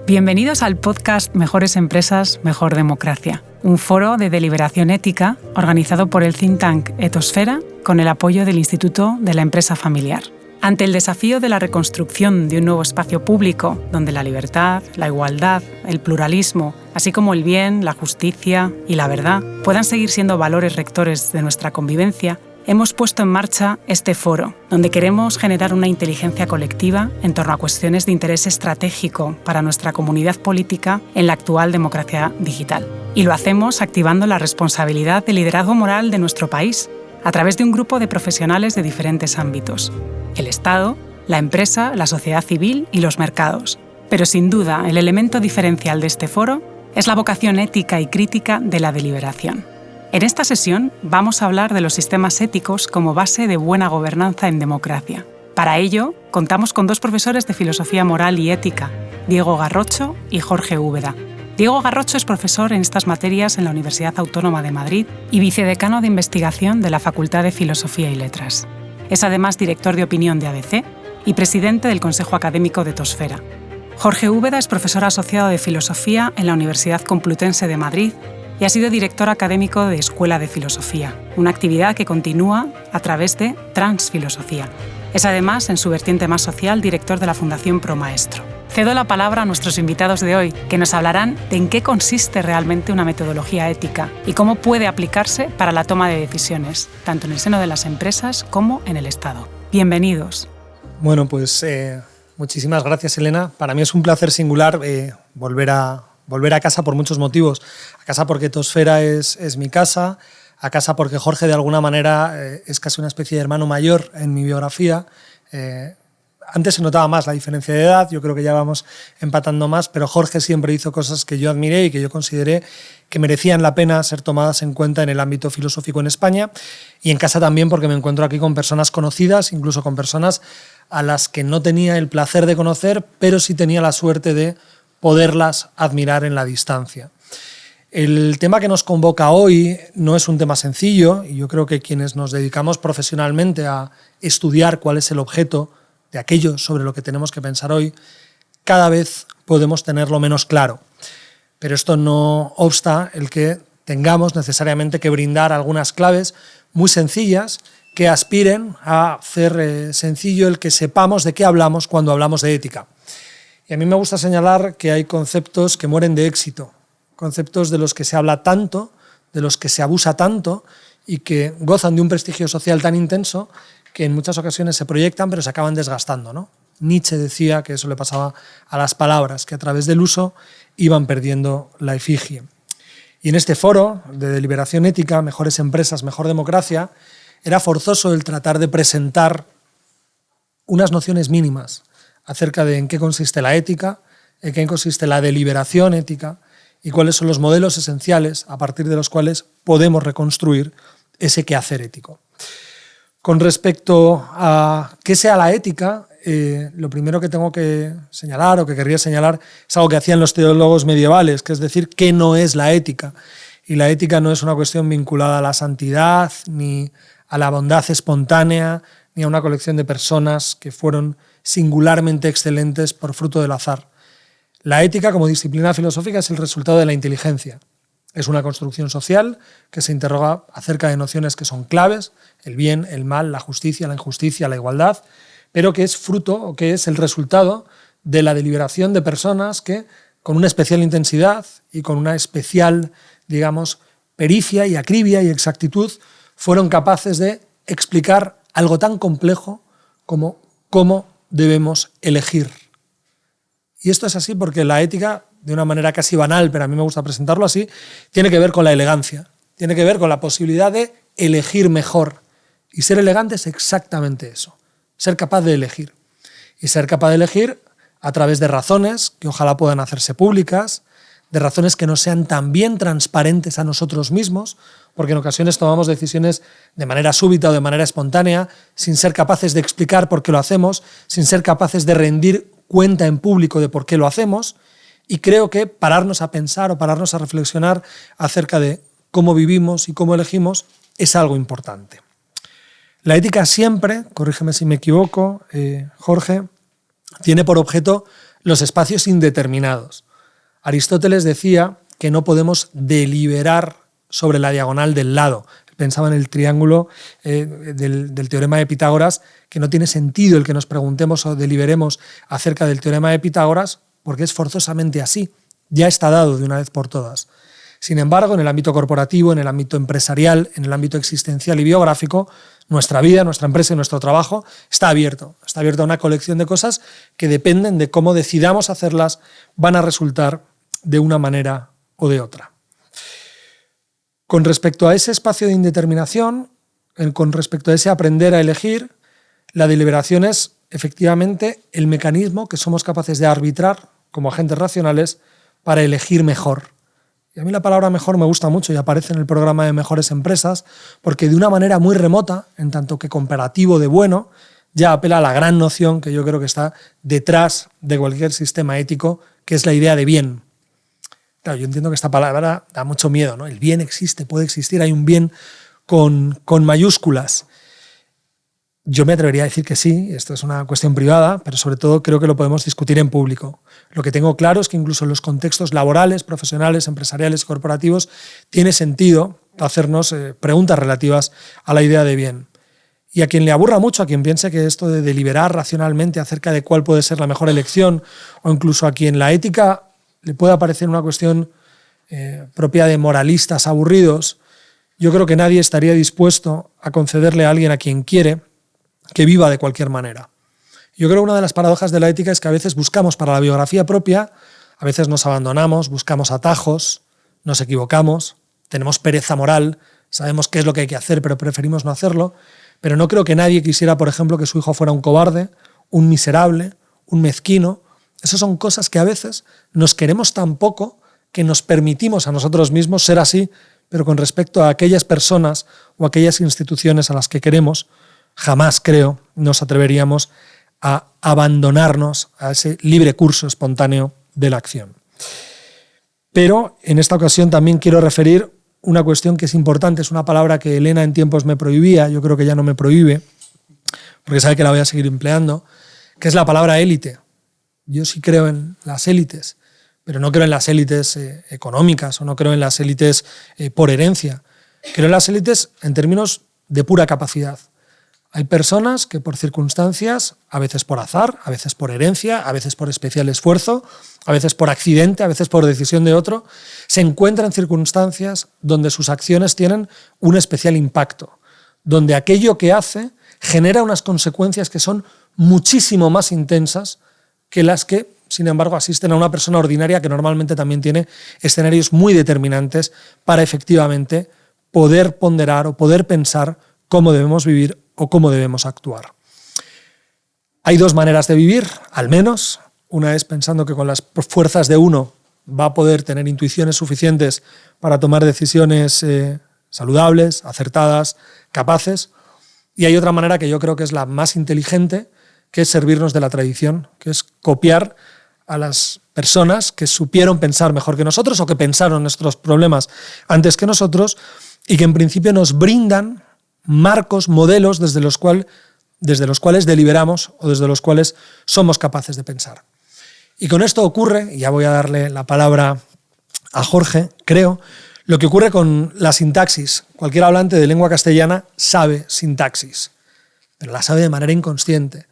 Bienvenidos al podcast Mejores Empresas, Mejor Democracia, un foro de deliberación ética organizado por el think tank Etosfera con el apoyo del Instituto de la Empresa Familiar. Ante el desafío de la reconstrucción de un nuevo espacio público donde la libertad, la igualdad, el pluralismo, así como el bien, la justicia y la verdad puedan seguir siendo valores rectores de nuestra convivencia, hemos puesto en marcha este foro, donde queremos generar una inteligencia colectiva en torno a cuestiones de interés estratégico para nuestra comunidad política en la actual democracia digital. Y lo hacemos activando la responsabilidad de liderazgo moral de nuestro país, a través de un grupo de profesionales de diferentes ámbitos: el Estado, la empresa, la sociedad civil y los mercados. Pero sin duda, el elemento diferencial de este foro es la vocación ética y crítica de la deliberación. En esta sesión vamos a hablar de los sistemas éticos como base de buena gobernanza en democracia. Para ello, contamos con dos profesores de Filosofía Moral y Ética, Diego Garrocho y Jorge Úbeda. Diego Garrocho es profesor en estas materias en la Universidad Autónoma de Madrid y vicedecano de investigación de la Facultad de Filosofía y Letras. Es además director de opinión de ABC y presidente del Consejo Académico de Etosfera. Jorge Úbeda es profesor asociado de Filosofía en la Universidad Complutense de Madrid y ha sido director académico de Escuela de Filosofía, una actividad que continúa a través de Transfilosofía. Es además, en su vertiente más social, director de la Fundación Promaestro. Cedo la palabra a nuestros invitados de hoy, que nos hablarán de en qué consiste realmente una metodología ética y cómo puede aplicarse para la toma de decisiones, tanto en el seno de las empresas como en el Estado. Bienvenidos. Bueno, pues muchísimas gracias, Elena. Para mí es un placer singular volver a casa por muchos motivos. A casa porque Etosfera es mi casa, a casa porque Jorge de alguna manera es casi una especie de hermano mayor en mi biografía. Antes se notaba más la diferencia de edad, yo creo que ya vamos empatando más, pero Jorge siempre hizo cosas que yo admiré y que yo consideré que merecían la pena ser tomadas en cuenta en el ámbito filosófico en España, y en casa también porque me encuentro aquí con personas conocidas, incluso con personas a las que no tenía el placer de conocer, pero sí tenía la suerte de poderlas admirar en la distancia. El tema que nos convoca hoy no es un tema sencillo, y yo creo que quienes nos dedicamos profesionalmente a estudiar cuál es el objeto de aquello sobre lo que tenemos que pensar hoy, cada vez podemos tenerlo menos claro. Pero esto no obsta el que tengamos necesariamente que brindar algunas claves muy sencillas que aspiren a hacer sencillo el que sepamos de qué hablamos cuando hablamos de ética. Y a mí me gusta señalar que hay conceptos que mueren de éxito, conceptos de los que se habla tanto, de los que se abusa tanto y que gozan de un prestigio social tan intenso que en muchas ocasiones se proyectan pero se acaban desgastando, ¿no? Nietzsche decía que eso le pasaba a las palabras, que a través del uso iban perdiendo la efigie. Y en este foro de deliberación ética, Mejores Empresas, Mejor Democracia, era forzoso el tratar de presentar unas nociones mínimas acerca de en qué consiste la ética, en qué consiste la deliberación ética y cuáles son los modelos esenciales a partir de los cuales podemos reconstruir ese quehacer ético. Con respecto a qué sea la ética, lo primero que tengo que señalar o que querría señalar es algo que hacían los teólogos medievales, que es decir, qué no es la ética. Y la ética no es una cuestión vinculada a la santidad, ni a la bondad espontánea, ni a una colección de personas que fueron singularmente excelentes por fruto del azar. La ética como disciplina filosófica es el resultado de la inteligencia. Es una construcción social que se interroga acerca de nociones que son claves: el bien, el mal, la justicia, la injusticia, la igualdad, pero que es fruto o que es el resultado de la deliberación de personas que, con una especial intensidad y con una especial, digamos, pericia y acribia y exactitud, fueron capaces de explicar algo tan complejo como cómo debemos elegir. Y esto es así porque la ética, de una manera casi banal, pero a mí me gusta presentarlo así, tiene que ver con la elegancia, tiene que ver con la posibilidad de elegir mejor. Y ser elegante es exactamente eso, ser capaz de elegir. Y ser capaz de elegir a través de razones que ojalá puedan hacerse públicas, de razones que nos sean también transparentes a nosotros mismos, porque en ocasiones tomamos decisiones de manera súbita o de manera espontánea, sin ser capaces de explicar por qué lo hacemos, sin ser capaces de rendir cuenta en público de por qué lo hacemos, y creo que pararnos a pensar o pararnos a reflexionar acerca de cómo vivimos y cómo elegimos es algo importante. La ética siempre, corrígeme si me equivoco, Jorge, tiene por objeto los espacios indeterminados. Aristóteles decía que no podemos deliberar sobre la diagonal del lado. Pensaba en el triángulo del teorema de Pitágoras, que no tiene sentido el que nos preguntemos o deliberemos acerca del teorema de Pitágoras, porque es forzosamente así. Ya está dado de una vez por todas. Sin embargo, en el ámbito corporativo, en el ámbito empresarial, en el ámbito existencial y biográfico, nuestra vida, nuestra empresa y nuestro trabajo está abierto. Está abierto a una colección de cosas que dependen de cómo decidamos hacerlas, van a resultar de una manera o de otra. Con respecto a ese espacio de indeterminación, con respecto a ese aprender a elegir, la deliberación es efectivamente el mecanismo que somos capaces de arbitrar como agentes racionales para elegir mejor. Y a mí la palabra mejor me gusta mucho y aparece en el programa de Mejores Empresas porque de una manera muy remota, en tanto que comparativo de bueno, ya apela a la gran noción que yo creo que está detrás de cualquier sistema ético, que es la idea de bien. Claro, yo entiendo que esta palabra da mucho miedo, ¿no? El bien existe, puede existir, hay un bien con mayúsculas. Yo me atrevería a decir que sí, esto es una cuestión privada, pero sobre todo creo que lo podemos discutir en público. Lo que tengo claro es que incluso en los contextos laborales, profesionales, empresariales y corporativos tiene sentido hacernos preguntas relativas a la idea de bien. Y a quien le aburra mucho, a quien piense que esto de deliberar racionalmente acerca de cuál puede ser la mejor elección, o incluso a quien la ética le pueda parecer una cuestión propia de moralistas aburridos, yo creo que nadie estaría dispuesto a concederle a alguien a quien quiere que viva de cualquier manera. Yo creo que una de las paradojas de la ética es que a veces buscamos para la biografía propia, a veces nos abandonamos, buscamos atajos, nos equivocamos, tenemos pereza moral, sabemos qué es lo que hay que hacer, pero preferimos no hacerlo. Pero no creo que nadie quisiera, por ejemplo, que su hijo fuera un cobarde, un miserable, un mezquino. Esas son cosas que a veces nos queremos tan poco que nos permitimos a nosotros mismos ser así, pero con respecto a aquellas personas o aquellas instituciones a las que queremos, jamás, creo, nos atreveríamos a abandonarnos a ese libre curso espontáneo de la acción. Pero en esta ocasión también quiero referir una cuestión que es importante, es una palabra que Elena en tiempos me prohibía, yo creo que ya no me prohíbe, porque sabe que la voy a seguir empleando, que es la palabra élite. Yo sí creo en las élites, pero no creo en las élites económicas o no creo en las élites por herencia. Creo en las élites en términos de pura capacidad. Hay personas que por circunstancias, a veces por azar, a veces por herencia, a veces por especial esfuerzo, a veces por accidente, a veces por decisión de otro, se encuentran en circunstancias donde sus acciones tienen un especial impacto, donde aquello que hace genera unas consecuencias que son muchísimo más intensas que las que, sin embargo, asisten a una persona ordinaria que normalmente también tiene escenarios muy determinantes para efectivamente poder ponderar o poder pensar cómo debemos vivir o cómo debemos actuar. Hay dos maneras de vivir, al menos. Una es pensando que con las fuerzas de uno va a poder tener intuiciones suficientes para tomar decisiones saludables, acertadas, capaces. Y hay otra manera que yo creo que es la más inteligente, que es servirnos de la tradición, que es copiar a las personas que supieron pensar mejor que nosotros o que pensaron nuestros problemas antes que nosotros y que en principio nos brindan marcos, modelos desde los cuales deliberamos o desde los cuales somos capaces de pensar. Y con esto ocurre, y ya voy a darle la palabra a Jorge, creo, lo que ocurre con la sintaxis. Cualquier hablante de lengua castellana sabe sintaxis, pero la sabe de manera inconsciente.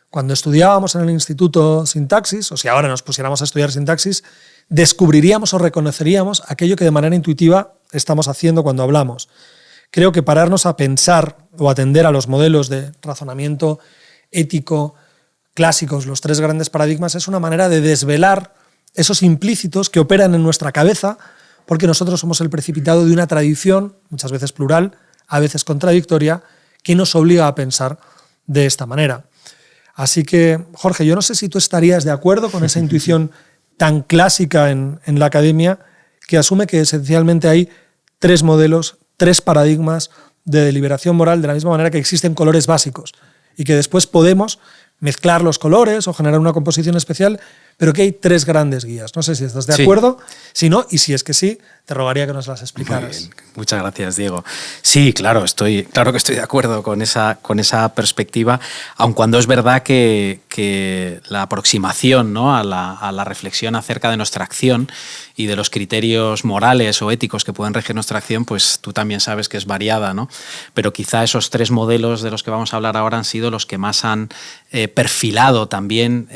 Cuando estudiábamos en el instituto sintaxis, o si ahora nos pusiéramos a estudiar sintaxis, descubriríamos o reconoceríamos aquello que de manera intuitiva estamos haciendo cuando hablamos. Creo que pararnos a pensar o atender a los modelos de razonamiento ético clásicos, los tres grandes paradigmas, es una manera de desvelar esos implícitos que operan en nuestra cabeza, porque nosotros somos el precipitado de una tradición, muchas veces plural, a veces contradictoria, que nos obliga a pensar de esta manera. Así que, Jorge, yo no sé si tú estarías de acuerdo con esa intuición tan clásica en la academia, que asume que esencialmente hay tres modelos, tres paradigmas de deliberación moral, de la misma manera que existen colores básicos y que después podemos mezclar los colores o generar una composición especial, pero que hay 3 grandes guías. No sé si estás de acuerdo. Si no, y si es que sí, te rogaría que nos las explicaras. Muy bien. Muchas gracias, Diego. Sí, claro que estoy de acuerdo con esa perspectiva, aun cuando es verdad que la aproximación, ¿no?, a la reflexión acerca de nuestra acción y de los criterios morales o éticos que pueden regir nuestra acción, pues tú también sabes que es variada, ¿no? Pero quizá esos 3 modelos de los que vamos a hablar ahora han sido los que más han perfilado también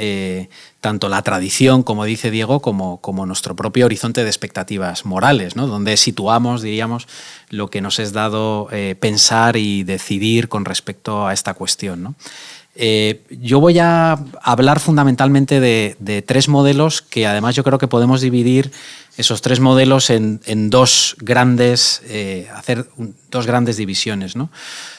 tanto la tradición, como dice Diego, como nuestro propio horizonte de expectativas morales, ¿no?, donde situamos, diríamos, lo que nos es dado pensar y decidir con respecto a esta cuestión, ¿no? Yo voy a hablar fundamentalmente de 3 modelos que además yo creo que podemos dividir esos 3 modelos en 2 grandes, hacer 2 grandes divisiones, ¿no?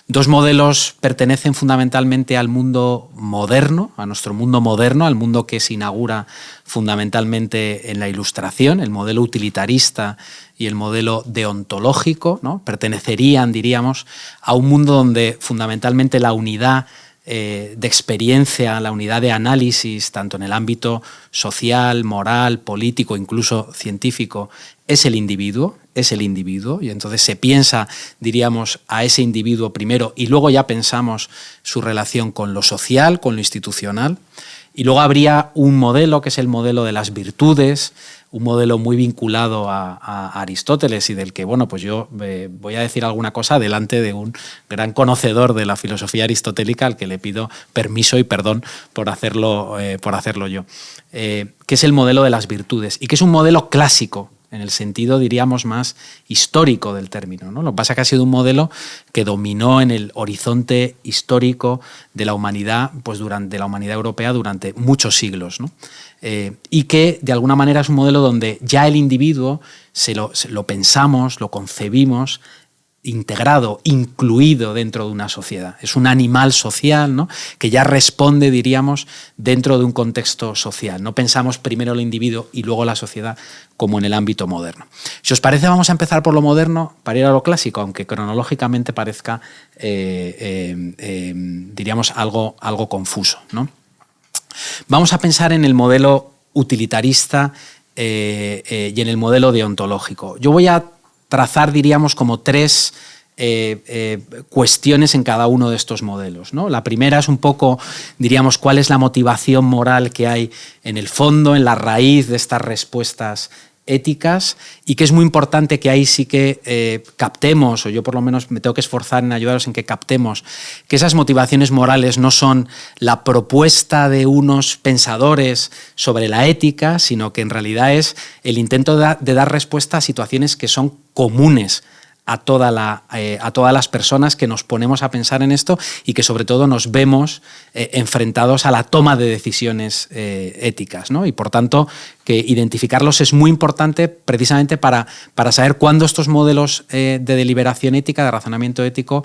2 modelos pertenecen fundamentalmente al mundo moderno, a nuestro mundo moderno, al mundo que se inaugura fundamentalmente en la Ilustración, el modelo utilitarista y el modelo deontológico, ¿no? Pertenecerían, diríamos, a un mundo donde fundamentalmente la unidad de experiencia, la unidad de análisis, tanto en el ámbito social, moral, político, incluso científico, es el individuo, y entonces se piensa, diríamos, a ese individuo primero y luego ya pensamos su relación con lo social, con lo institucional. Y luego habría un modelo que es el modelo de las virtudes, un modelo muy vinculado a Aristóteles y del que, bueno, pues yo voy a decir alguna cosa delante de un gran conocedor de la filosofía aristotélica al que le pido permiso y perdón por hacerlo yo, que es el modelo de las virtudes y que es un modelo clásico en el sentido, diríamos, más histórico del término, ¿no? Lo que pasa es que ha sido un modelo que dominó en el horizonte histórico de la humanidad, pues de la humanidad europea durante muchos siglos, ¿no? Y que de alguna manera es un modelo donde ya el individuo se lo pensamos, lo concebimos integrado, incluido dentro de una sociedad. Es un animal social, ¿no?, que ya responde, diríamos, dentro de un contexto social. No pensamos primero el individuo y luego la sociedad como en el ámbito moderno. Si os parece, vamos a empezar por lo moderno para ir a lo clásico, aunque cronológicamente parezca, diríamos, algo confuso, ¿no? Vamos a pensar en el modelo utilitarista y en el modelo deontológico. Yo voy a trazar, diríamos, como 3 cuestiones en cada uno de estos modelos, ¿no? La primera es un poco, diríamos, cuál es la motivación moral que hay en el fondo, en la raíz de estas respuestas éticas, y que es muy importante que ahí sí que captemos, o yo por lo menos me tengo que esforzar en ayudaros en que captemos, que esas motivaciones morales no son la propuesta de unos pensadores sobre la ética, sino que en realidad es el intento de dar respuesta a situaciones que son comunes a todas las personas que nos ponemos a pensar en esto y que sobre todo nos vemos enfrentados a la toma de decisiones éticas, ¿no? Y por tanto que identificarlos es muy importante precisamente para saber cuándo estos modelos de deliberación ética, de razonamiento ético,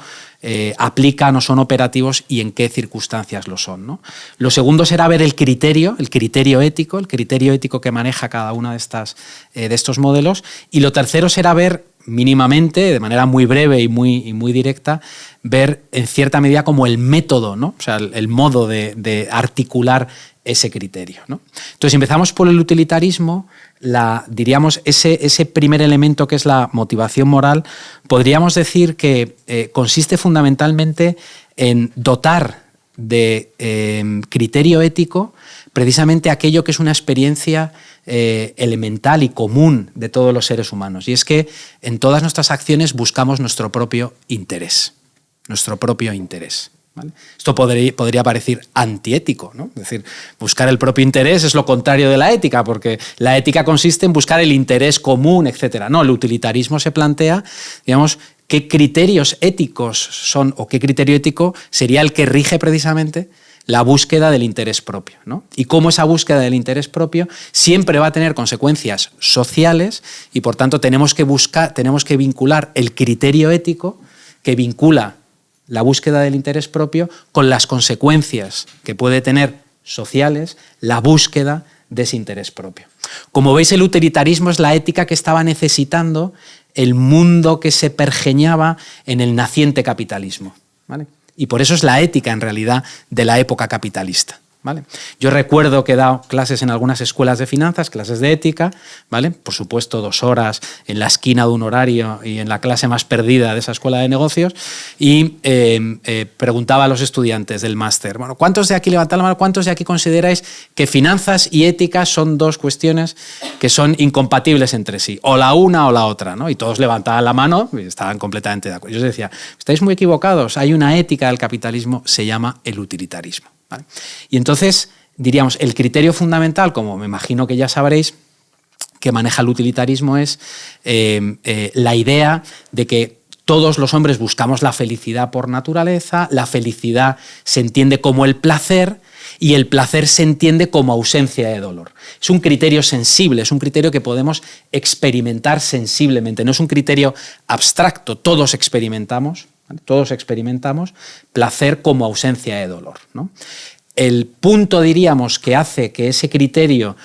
aplican o son operativos y en qué circunstancias lo son, ¿no? Lo segundo será ver el criterio ético que maneja cada una de estos modelos, y lo tercero será ver mínimamente, de manera muy breve y muy directa, ver en cierta medida como el método, ¿no? O sea, el modo de articular ese criterio, ¿no? Entonces, empezamos por el utilitarismo. Diríamos, ese primer elemento que es la motivación moral, podríamos decir que consiste fundamentalmente en dotar de criterio ético precisamente aquello que es una experiencia elemental y común de todos los seres humanos. Y es que en todas nuestras acciones buscamos nuestro propio interés. ¿Vale? Esto podría parecer antiético, ¿no? Es decir, buscar el propio interés es lo contrario de la ética, porque la ética consiste en buscar el interés común, etc. No, el utilitarismo se plantea, digamos, qué criterios éticos son, o qué criterio ético sería el que rige precisamente la búsqueda del interés propio, ¿no? Y cómo esa búsqueda del interés propio siempre va a tener consecuencias sociales y, por tanto, tenemos que vincular el criterio ético que vincula la búsqueda del interés propio con las consecuencias que puede tener sociales la búsqueda de ese interés propio. Como veis, el utilitarismo es la ética que estaba necesitando el mundo que se pergeñaba en el naciente capitalismo, ¿vale? Y por eso es la ética, en realidad, de la época capitalista. ¿vale? Yo recuerdo que he dado clases en algunas escuelas de finanzas, clases de ética, ¿vale? Por supuesto, 2 horas en la esquina de un horario y en la clase más perdida de esa escuela de negocios, y preguntaba a los estudiantes del máster, bueno, ¿cuántos de aquí, levantad la mano, cuántos de aquí consideráis que finanzas y ética son 2 cuestiones que son incompatibles entre sí, o la una o la otra, ¿no? Y todos levantaban la mano y estaban completamente de acuerdo. Yo les decía, estáis muy equivocados, hay una ética del capitalismo, se llama el utilitarismo, ¿vale? Y entonces, diríamos, el criterio fundamental, como me imagino que ya sabréis, que maneja el utilitarismo es la idea de que todos los hombres buscamos la felicidad por naturaleza, la felicidad se entiende como el placer y el placer se entiende como ausencia de dolor. Es un criterio sensible, es un criterio que podemos experimentar sensiblemente, no es un criterio abstracto, todos experimentamos, ¿vale? Todos experimentamos placer como ausencia de dolor, ¿no? El punto, diríamos, que hace que ese criterio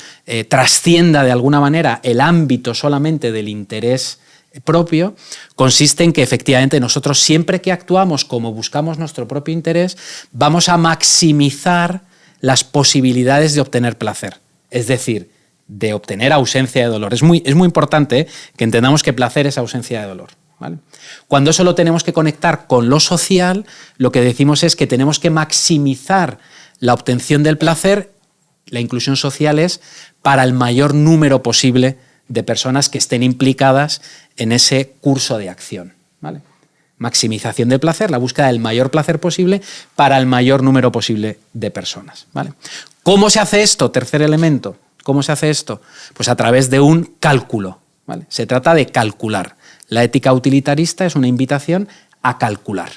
trascienda de alguna manera el ámbito solamente del interés propio, consiste en que efectivamente nosotros siempre que actuamos como buscamos nuestro propio interés, vamos a maximizar las posibilidades de obtener placer, es decir, de obtener ausencia de dolor. Es muy importante que entendamos que placer es ausencia de dolor, ¿vale? Cuando eso lo tenemos que conectar con lo social, lo que decimos es que tenemos que maximizar la obtención del placer, la inclusión social es para el mayor número posible de personas que estén implicadas en ese curso de acción, ¿vale? Maximización del placer, la búsqueda del mayor placer posible para el mayor número posible de personas, ¿vale? ¿Cómo se hace esto? Tercer elemento. ¿Cómo se hace esto? Pues a través de un cálculo, ¿vale? Se trata de calcular. La ética utilitarista es una invitación a calcular,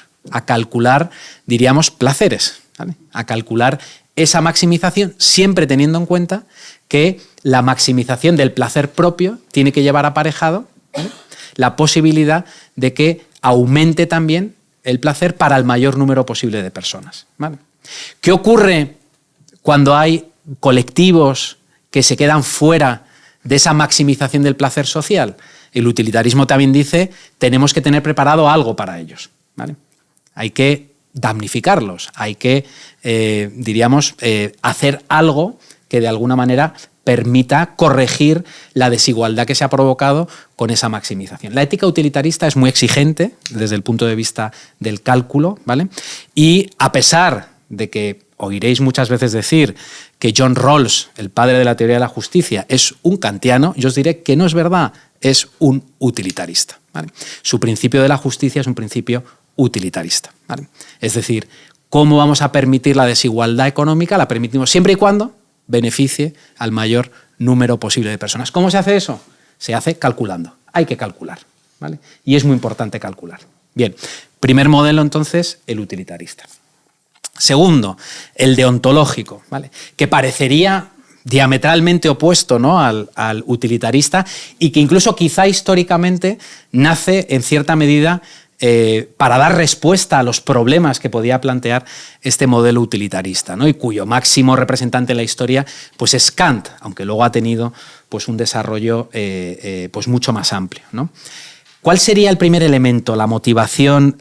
diríamos, placeres, ¿vale? A calcular esa maximización, siempre teniendo en cuenta que la maximización del placer propio tiene que llevar aparejado, ¿vale?, la posibilidad de que aumente también el placer para el mayor número posible de personas, ¿vale? ¿Qué ocurre cuando hay colectivos que se quedan fuera de esa maximización del placer social? El utilitarismo también dice, tenemos que tener preparado algo para ellos, ¿vale? Hay que damnificarlos, hay que, hacer algo que de alguna manera permita corregir la desigualdad que se ha provocado con esa maximización. La ética utilitarista es muy exigente desde el punto de vista del cálculo, ¿vale? Y a pesar de que oiréis muchas veces decir que John Rawls, el padre de la teoría de la justicia, es un kantiano, yo os diré que no es verdad, es un utilitarista, ¿vale? Su principio de la justicia es un principio utilitarista, ¿vale? Es decir, ¿cómo vamos a permitir la desigualdad económica? La permitimos siempre y cuando beneficie al mayor número posible de personas. ¿Cómo se hace eso? Se hace calculando. Hay que calcular, ¿vale? Y es muy importante calcular. Bien, primer modelo entonces, el utilitarista. Segundo, el deontológico, ¿vale?, que parecería diametralmente opuesto, ¿no?, al utilitarista y que incluso quizá históricamente nace en cierta medida para dar respuesta a los problemas que podía plantear este modelo utilitarista, ¿no?, y cuyo máximo representante en la historia pues es Kant, aunque luego ha tenido pues un desarrollo pues mucho más amplio, ¿no? ¿Cuál sería el primer elemento, la motivación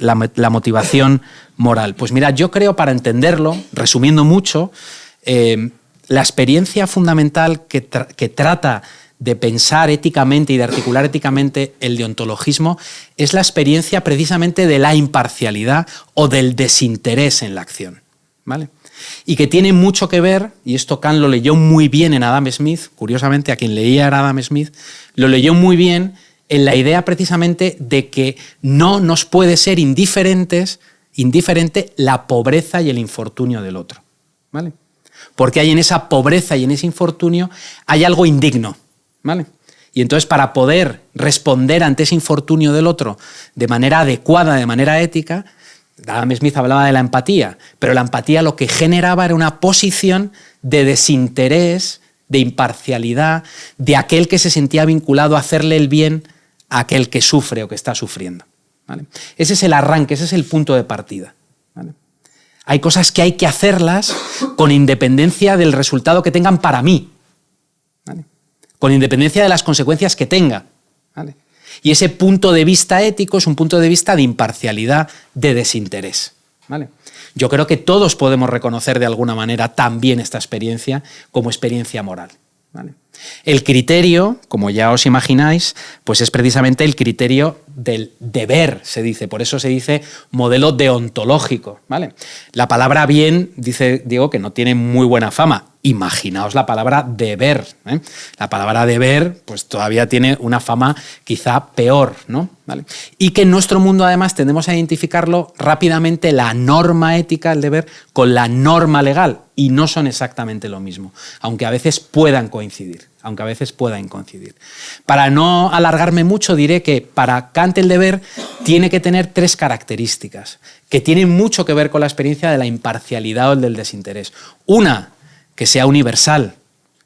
moral? Pues mira, yo creo, para entenderlo, resumiendo mucho, la experiencia fundamental que trata de pensar éticamente y de articular éticamente el deontologismo es la experiencia precisamente de la imparcialidad o del desinterés en la acción, ¿vale? Y que tiene mucho que ver, y esto Kant lo leyó muy bien en Adam Smith, curiosamente a quien leía era Adam Smith, lo leyó muy bien en la idea precisamente de que no nos puede ser indiferente la pobreza y el infortunio del otro, ¿vale? Porque hay en esa pobreza y en ese infortunio hay algo indigno, ¿vale? Y entonces, para poder responder ante ese infortunio del otro de manera adecuada, de manera ética, Adam Smith hablaba de la empatía, pero la empatía lo que generaba era una posición de desinterés, de imparcialidad, de aquel que se sentía vinculado a hacerle el bien a aquel que sufre o que está sufriendo, ¿vale? Ese es el arranque, ese es el punto de partida, ¿vale? Hay cosas que hay que hacerlas con independencia del resultado que tengan para mí, ¿vale?, con independencia de las consecuencias que tenga, ¿vale? Y ese punto de vista ético es un punto de vista de imparcialidad, de desinterés, ¿vale? Yo creo que todos podemos reconocer de alguna manera también esta experiencia como experiencia moral, ¿vale? El criterio, como ya os imagináis, pues es precisamente el criterio del deber, se dice. Por eso se dice modelo deontológico, ¿vale? La palabra bien, dice Diego, que no tiene muy buena fama. Imaginaos la palabra deber, ¿eh? La palabra deber pues todavía tiene una fama quizá peor, ¿no? ¿Vale? Y que en nuestro mundo además tendemos a identificarlo rápidamente la norma ética, el deber, con la norma legal, y no son exactamente lo mismo, aunque a veces puedan coincidir. Para no alargarme mucho, diré que para Kant el deber tiene que tener 3 características que tienen mucho que ver con la experiencia de la imparcialidad o del desinterés. Una, que sea universal,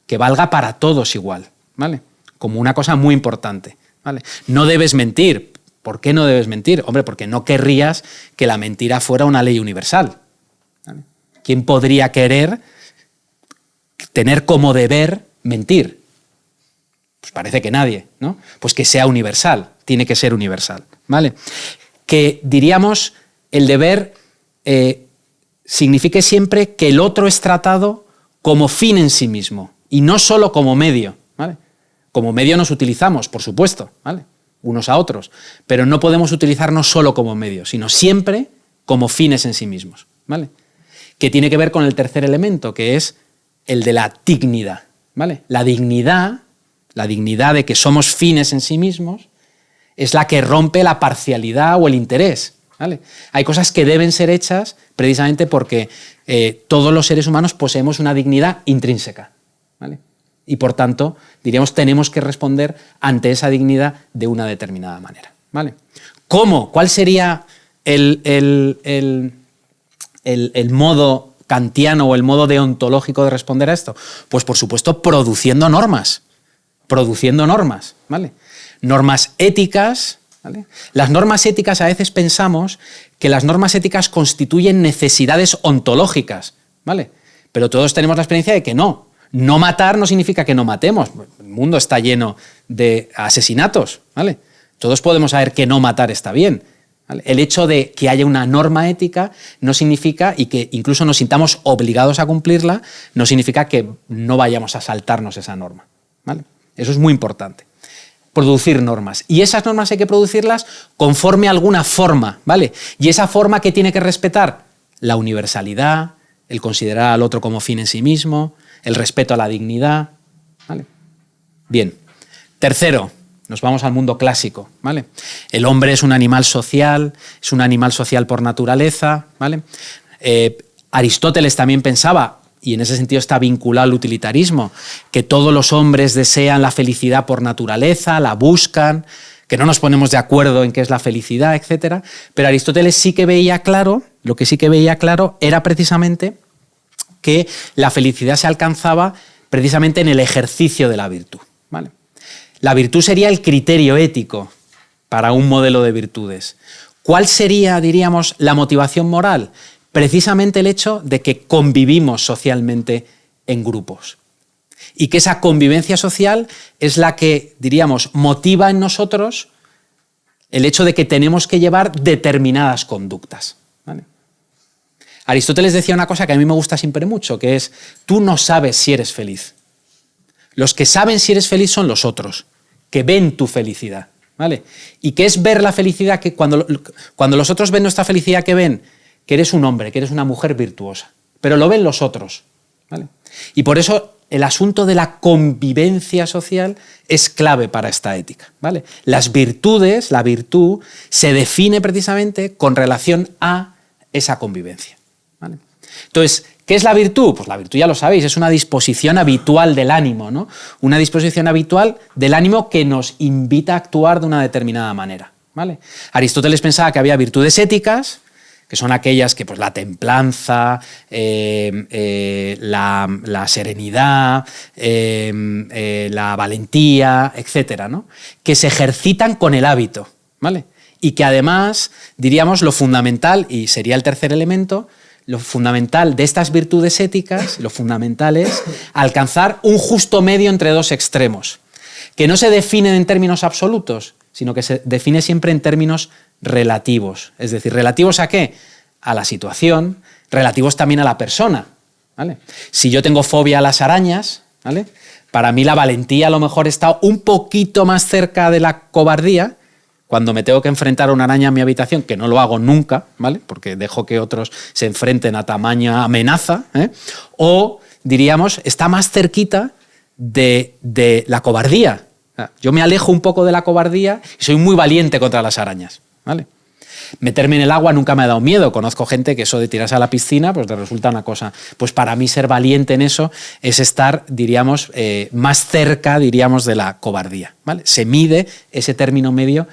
que valga para todos igual, ¿vale? Como una cosa muy importante, ¿vale? No debes mentir. ¿Por qué no debes mentir? Hombre, porque no querrías que la mentira fuera una ley universal, ¿vale? ¿Quién podría querer tener como deber mentir? Pues parece que nadie, ¿no? Pues que sea universal, tiene que ser universal, ¿vale? Que diríamos el deber signifique siempre que el otro es tratado como fin en sí mismo y no solo como medio, ¿vale? Como medio nos utilizamos, por supuesto, ¿vale? Unos a otros, pero no podemos utilizarnos solo como medio, sino siempre como fines en sí mismos, ¿vale? Que tiene que ver con el tercer elemento, que es el de la dignidad, ¿vale? La dignidad de que somos fines en sí mismos es la que rompe la parcialidad o el interés, ¿vale? Hay cosas que deben ser hechas precisamente porque todos los seres humanos poseemos una dignidad intrínseca, ¿vale? Y por tanto, diríamos, tenemos que responder ante esa dignidad de una determinada manera, ¿vale? ¿Cómo? ¿Cuál sería el modo kantiano o el modo deontológico de responder a esto? Pues por supuesto produciendo normas, ¿vale? Normas éticas, ¿vale? Las normas éticas, a veces pensamos que las normas éticas constituyen necesidades ontológicas, ¿vale? Pero todos tenemos la experiencia de que no. No matar no significa que no matemos. El mundo está lleno de asesinatos, ¿vale? Todos podemos saber que no matar está bien, ¿vale? El hecho de que haya una norma ética no significa, y que incluso nos sintamos obligados a cumplirla, no significa que no vayamos a saltarnos esa norma, ¿vale? Eso es muy importante. Producir normas. Y esas normas hay que producirlas conforme a alguna forma, ¿vale? Y esa forma que tiene que respetar la universalidad, el considerar al otro como fin en sí mismo, el respeto a la dignidad, ¿vale? Bien. Tercero, nos vamos al mundo clásico, ¿vale? El hombre es un animal social por naturaleza, ¿vale? Aristóteles también pensaba, y en ese sentido está vinculado al utilitarismo, que todos los hombres desean la felicidad por naturaleza, la buscan, que no nos ponemos de acuerdo en qué es la felicidad, etc. Pero Aristóteles sí que veía claro, lo que sí que veía claro era precisamente que la felicidad se alcanzaba precisamente en el ejercicio de la virtud, ¿vale? La virtud sería el criterio ético para un modelo de virtudes. ¿Cuál sería, diríamos, la motivación moral? Precisamente el hecho de que convivimos socialmente en grupos y que esa convivencia social es la que, diríamos, motiva en nosotros el hecho de que tenemos que llevar determinadas conductas, ¿vale? Aristóteles decía una cosa que a mí me gusta siempre mucho, que es: tú no sabes si eres feliz. Los que saben si eres feliz son los otros, que ven tu felicidad, ¿vale? ¿Y qué es ver la felicidad? Que cuando los otros ven nuestra felicidad, ¿qué ven? Que eres un hombre, que eres una mujer virtuosa, pero lo ven los otros, ¿vale? Y por eso el asunto de la convivencia social es clave para esta ética, ¿vale? Las virtudes, la virtud, se define precisamente con relación a esa convivencia, ¿vale? Entonces, ¿qué es la virtud? Pues la virtud, ya lo sabéis, es una disposición habitual del ánimo, ¿no? Una disposición habitual del ánimo que nos invita a actuar de una determinada manera, ¿vale? Aristóteles pensaba que había virtudes éticas, que son aquellas que, pues, la templanza, la serenidad, la valentía, etcétera, ¿no? Que se ejercitan con el hábito, ¿vale? Y que además, diríamos, lo fundamental, y sería el tercer elemento, lo fundamental de estas virtudes éticas, lo fundamental es alcanzar un justo medio entre dos extremos, que no se definen en términos absolutos, sino que se define siempre en términos relativos. Es decir, ¿relativos a qué? a la situación, relativos también a la persona, ¿vale? Si yo tengo fobia a las arañas, ¿vale?, para mí la valentía a lo mejor está un poquito más cerca de la cobardía cuando me tengo que enfrentar a una araña en mi habitación, que no lo hago nunca, ¿vale?, porque dejo que otros se enfrenten a tamaña amenaza, o, diríamos, está más cerquita de la cobardía. Yo me alejo un poco de la cobardía y soy muy valiente contra las arañas, ¿vale? Meterme en el agua nunca me ha dado miedo. Conozco gente que eso de tirarse a la piscina pues te resulta una cosa. Pues para mí ser valiente en eso es estar, diríamos, más cerca, diríamos, de la cobardía, ¿vale? Se mide ese término medio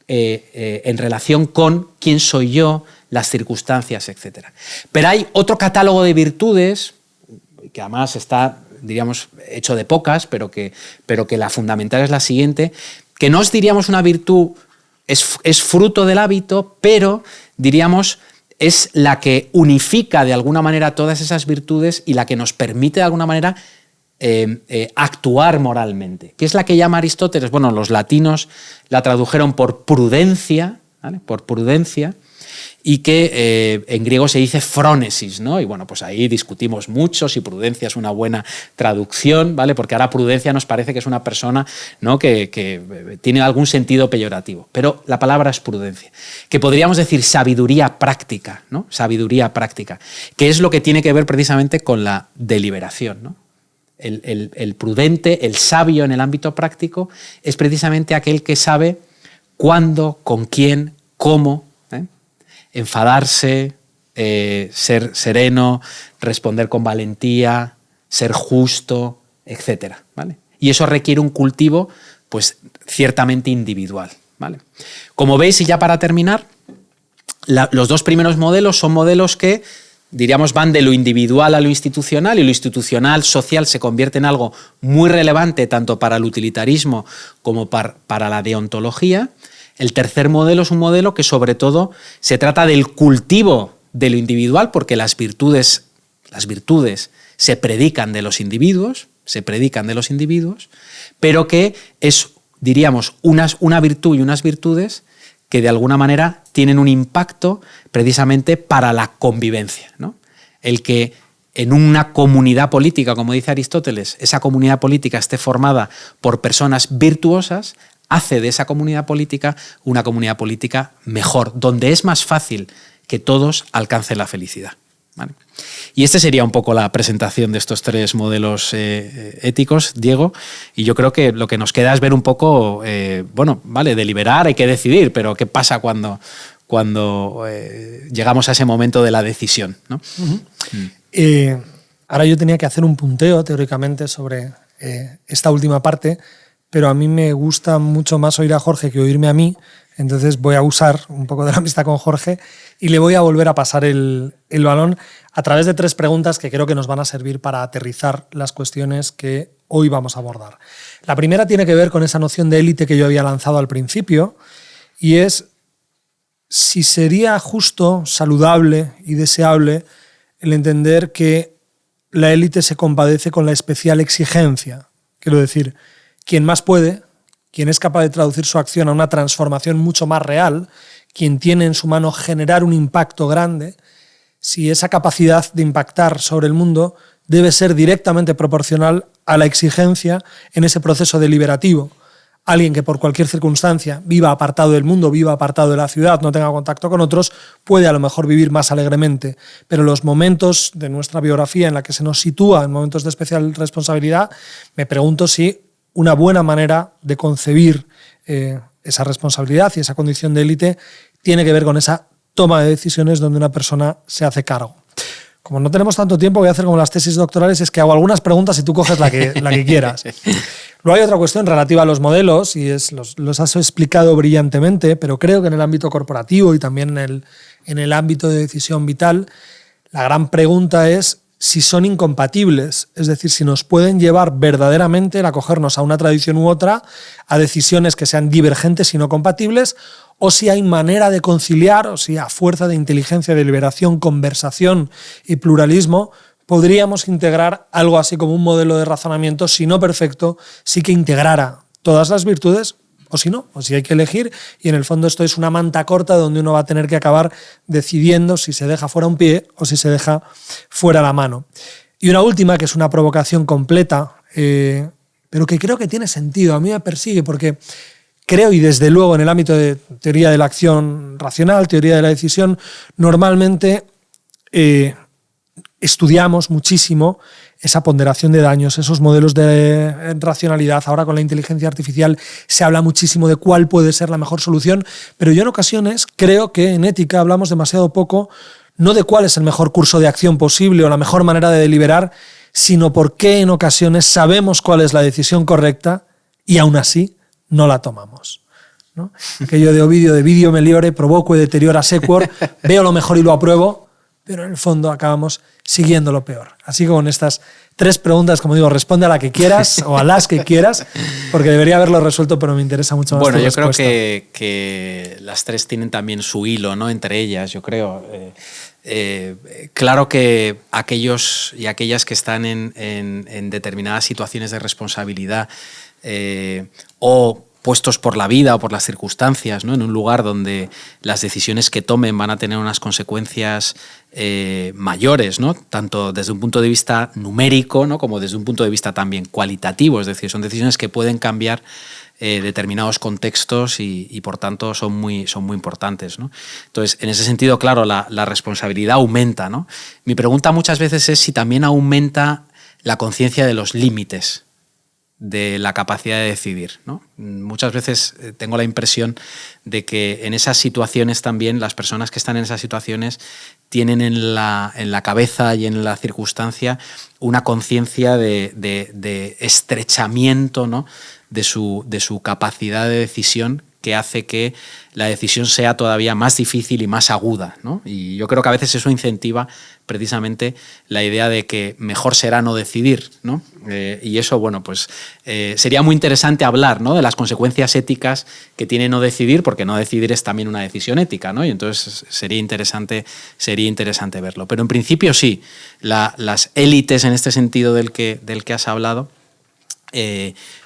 en relación con quién soy yo, las circunstancias, etc. Pero hay otro catálogo de virtudes que además está, diríamos, hecho de pocas, pero que la fundamental es la siguiente, que no es, diríamos, una virtud. Es fruto del hábito, pero, diríamos, es la que unifica de alguna manera todas esas virtudes y la que nos permite de alguna manera actuar moralmente. ¿Qué es la que llama Aristóteles? Bueno, los latinos la tradujeron por prudencia, ¿vale?, por prudencia, y que en griego se dice phronesis, ¿no? Y bueno, pues ahí discutimos mucho si prudencia es una buena traducción, ¿vale? Porque ahora prudencia nos parece que es una persona, ¿no?, que tiene algún sentido peyorativo, pero la palabra es prudencia, que podríamos decir sabiduría práctica, ¿no? Sabiduría práctica, que es lo que tiene que ver precisamente con la deliberación, ¿no? El prudente, el sabio en el ámbito práctico es precisamente aquel que sabe cuándo, con quién, cómo, enfadarse, ser sereno, responder con valentía, ser justo, etc., ¿vale? Y eso requiere un cultivo, pues, ciertamente individual, ¿vale? Como veis, y ya para terminar, los dos primeros modelos son modelos que, diríamos, van de lo individual a lo institucional, y lo institucional, social, se convierte en algo muy relevante tanto para el utilitarismo como para la deontología. El tercer modelo es un modelo que sobre todo se trata del cultivo de lo individual, porque las virtudes se predican de los individuos, pero que es, diríamos, una virtud y unas virtudes que de alguna manera tienen un impacto precisamente para la convivencia, ¿no? El que en una comunidad política, como dice Aristóteles, esa comunidad política esté formada por personas virtuosas, hace de esa comunidad política una comunidad política mejor, donde es más fácil que todos alcancen la felicidad, ¿vale? Y esta sería un poco la presentación de estos tres modelos éticos, Diego, y yo creo que lo que nos queda es ver un poco, bueno, vale, deliberar, hay que decidir, pero ¿qué pasa cuando llegamos a ese momento de la decisión, ¿no? Ahora yo tenía que hacer un punteo, teóricamente, sobre esta última parte, pero a mí me gusta mucho más oír a Jorge que oírme a mí, entonces voy a usar un poco de la amistad con Jorge y le voy a volver a pasar el balón a través de tres preguntas que creo que nos van a servir para aterrizar las cuestiones que hoy vamos a abordar. La primera tiene que ver con esa noción de élite que yo había lanzado al principio, y es si sería justo, saludable y deseable el entender que la élite se compadece con la especial exigencia. Quiero decir, quien más puede, quien es capaz de traducir su acción a una transformación mucho más real, quien tiene en su mano generar un impacto grande, si esa capacidad de impactar sobre el mundo debe ser directamente proporcional a la exigencia en ese proceso deliberativo. Alguien que por cualquier circunstancia viva apartado del mundo, viva apartado de la ciudad, no tenga contacto con otros, puede a lo mejor vivir más alegremente. Pero los momentos de nuestra biografía en la que se nos sitúa en momentos de especial responsabilidad, me pregunto si una buena manera de concebir esa responsabilidad y esa condición de élite tiene que ver con esa toma de decisiones donde una persona se hace cargo. Como no tenemos tanto tiempo, voy a hacer como las tesis doctorales, es que hago algunas preguntas y tú coges la que quieras. Luego hay otra cuestión relativa a los modelos, y los has explicado brillantemente, pero creo que en el ámbito corporativo y también en el ámbito de decisión vital, la gran pregunta es si son incompatibles, es decir, si nos pueden llevar verdaderamente el acogernos a una tradición u otra, a decisiones que sean divergentes y no compatibles, o si hay manera de conciliar, o si a fuerza de inteligencia, deliberación, conversación y pluralismo, podríamos integrar algo así como un modelo de razonamiento, si no perfecto, sí que integrara todas las virtudes, o si no, o si hay que elegir, y en el fondo esto es una manta corta donde uno va a tener que acabar decidiendo si se deja fuera un pie o si se deja fuera la mano. Y una última, que es una provocación completa, pero que creo que tiene sentido, a mí me persigue porque creo, y desde luego en el ámbito de teoría de la acción racional, teoría de la decisión, normalmente estudiamos muchísimo esa ponderación de daños, esos modelos de racionalidad. Ahora con la inteligencia artificial se habla muchísimo de cuál puede ser la mejor solución, pero yo en ocasiones creo que en ética hablamos demasiado poco, no de cuál es el mejor curso de acción posible o la mejor manera de deliberar, sino por qué en ocasiones sabemos cuál es la decisión correcta y aún así no la tomamos, ¿no? Aquello de Ovidio, de vidio meliore, provoco e deteriora sequor, veo lo mejor y lo apruebo, pero en el fondo acabamos siguiendo lo peor. Así que con estas 3 preguntas, como digo, responde a la que quieras o a las que quieras, porque debería haberlo resuelto, pero me interesa mucho más. Bueno, tu yo respuesta. creo que las 3 tienen también su hilo, ¿no? Entre ellas, yo creo. Claro que aquellos y aquellas que están en determinadas situaciones de responsabilidad o puestos por la vida o por las circunstancias, ¿no? En un lugar donde las decisiones que tomen van a tener unas consecuencias mayores, ¿no? Tanto desde un punto de vista numérico, ¿no? Como desde un punto de vista también cualitativo, es decir, son decisiones que pueden cambiar determinados contextos y por tanto son muy importantes, ¿no? Entonces, en ese sentido, claro, la responsabilidad aumenta, ¿no? Mi pregunta muchas veces es si también aumenta la conciencia de los límites de la capacidad de decidir, ¿no? Muchas veces tengo la impresión de que en esas situaciones también las personas que están en esas situaciones tienen en la cabeza y en la circunstancia una conciencia de estrechamiento, ¿no? de su capacidad de decisión, que hace que la decisión sea todavía más difícil y más aguda, ¿no? Y yo creo que a veces eso incentiva precisamente la idea de que mejor será no decidir, ¿no? Y eso, bueno, pues sería muy interesante hablar, ¿no? De las consecuencias éticas que tiene no decidir, porque no decidir es también una decisión ética, ¿no? Y entonces sería interesante verlo. Pero en principio sí, las élites en este sentido del que has hablado,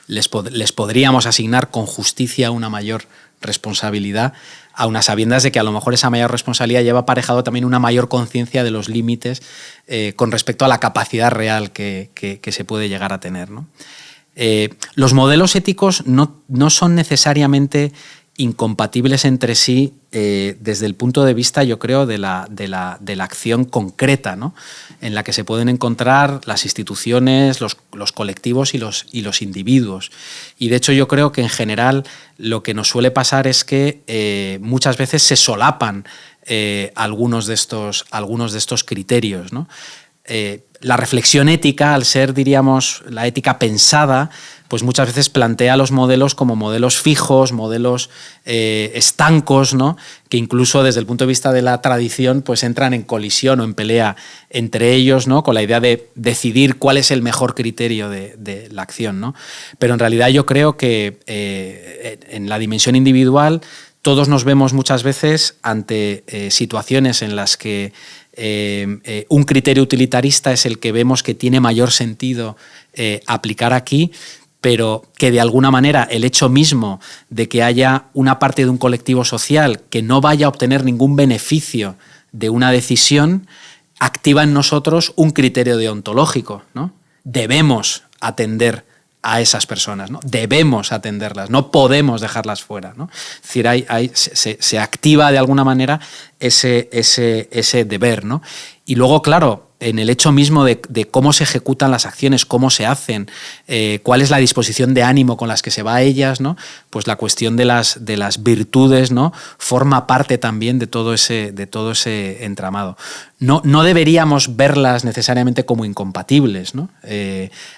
les podríamos asignar con justicia una mayor responsabilidad, a unas sabiendas de que a lo mejor esa mayor responsabilidad lleva aparejado también una mayor conciencia de los límites con respecto a la capacidad real que se puede llegar a tener, ¿no? Los modelos éticos no son necesariamente incompatibles entre sí desde el punto de vista, yo creo, de la acción concreta, ¿no? En la que se pueden encontrar las instituciones, los colectivos y los individuos. Y de hecho yo creo que en general lo que nos suele pasar es que muchas veces se solapan algunos de estos criterios, ¿no? La reflexión ética, al ser, diríamos, la ética pensada, pues muchas veces plantea los modelos como modelos fijos, modelos estancos, ¿no? Que incluso desde el punto de vista de la tradición pues entran en colisión o en pelea entre ellos, ¿no? Con la idea de decidir cuál es el mejor criterio de la acción, ¿no? Pero en realidad yo creo que en la dimensión individual todos nos vemos muchas veces ante situaciones en las que un criterio utilitarista es el que vemos que tiene mayor sentido aplicar aquí, pero que de alguna manera el hecho mismo de que haya una parte de un colectivo social que no vaya a obtener ningún beneficio de una decisión activa en nosotros un criterio deontológico, ¿no? Debemos atender a esas personas, ¿no? Debemos atenderlas, no podemos dejarlas fuera, ¿no? Es decir, se activa de alguna manera ese deber, ¿no? Y luego, claro, en el hecho mismo de cómo se ejecutan las acciones, cómo se hacen, cuál es la disposición de ánimo con las que se va a ellas, ¿no? Pues la cuestión de las virtudes, ¿no? Forma parte también de todo ese entramado. No deberíamos verlas necesariamente como incompatibles, ¿no?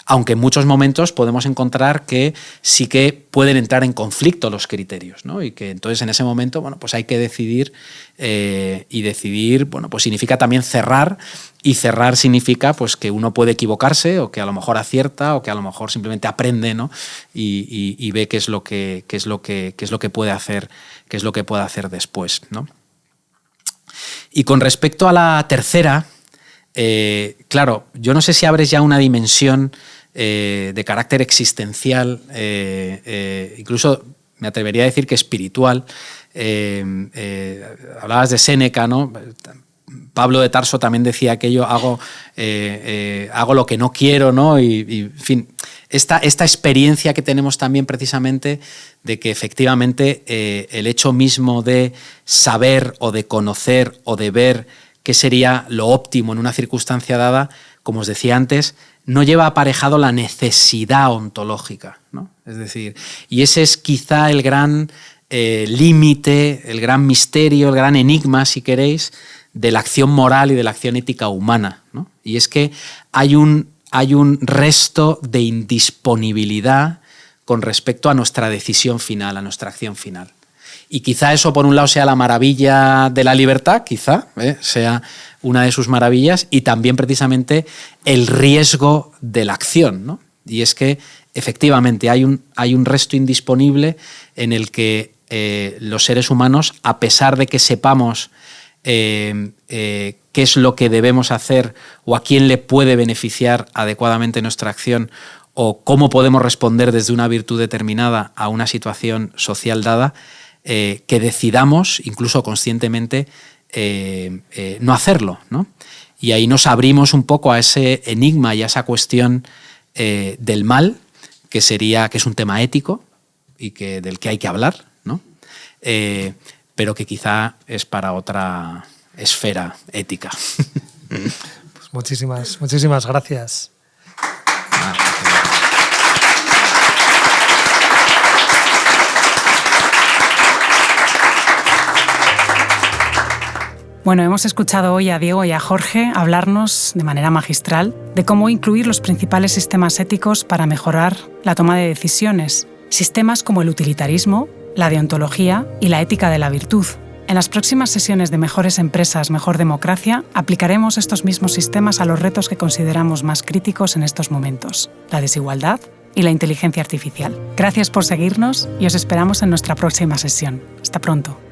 Aunque en muchos momentos podemos encontrar que sí que pueden entrar en conflicto los criterios, ¿no? Y que entonces en ese momento, bueno, pues hay que decidir, y decidir, bueno, pues significa también cerrar, y cerrar significa pues que uno puede equivocarse, o que a lo mejor acierta, o que a lo mejor simplemente aprende, ¿no? Y ve qué es lo que puede hacer, qué es lo que puede hacer después, ¿no? Y con respecto a la tercera, claro, yo no sé si abres ya una dimensión de carácter existencial, incluso me atrevería a decir que espiritual. Hablabas de Séneca, ¿no? Pablo de Tarso también decía aquello, hago lo que no quiero, ¿no? Y en fin, esta experiencia que tenemos también precisamente de que efectivamente el hecho mismo de saber o de conocer o de ver qué sería lo óptimo en una circunstancia dada, como os decía antes, no lleva aparejado la necesidad ontológica, ¿no? Es decir, y ese es quizá el gran límite, el gran misterio, el gran enigma, si queréis, de la acción moral y de la acción ética humana, ¿no? Y es que hay un resto de indisponibilidad con respecto a nuestra decisión final, a nuestra acción final. Y quizá eso, por un lado, sea la maravilla de la libertad, quizá sea una de sus maravillas, y también precisamente el riesgo de la acción, ¿no? Y es que efectivamente hay un resto indisponible en el que los seres humanos, a pesar de que sepamos qué es lo que debemos hacer o a quién le puede beneficiar adecuadamente nuestra acción o cómo podemos responder desde una virtud determinada a una situación social dada, que decidamos, incluso conscientemente, no hacerlo, ¿no? Y ahí nos abrimos un poco a ese enigma y a esa cuestión del mal, que es un tema ético y del que hay que hablar, ¿no? Pero que quizá es para otra esfera ética. Pues muchísimas gracias. Bueno, hemos escuchado hoy a Diego y a Jorge hablarnos de manera magistral de cómo incluir los principales sistemas éticos para mejorar la toma de decisiones, sistemas como el utilitarismo, la deontología y la ética de la virtud. En las próximas sesiones de Mejores Empresas, Mejor Democracia, aplicaremos estos mismos sistemas a los retos que consideramos más críticos en estos momentos: la desigualdad y la inteligencia artificial. Gracias por seguirnos y os esperamos en nuestra próxima sesión. Hasta pronto.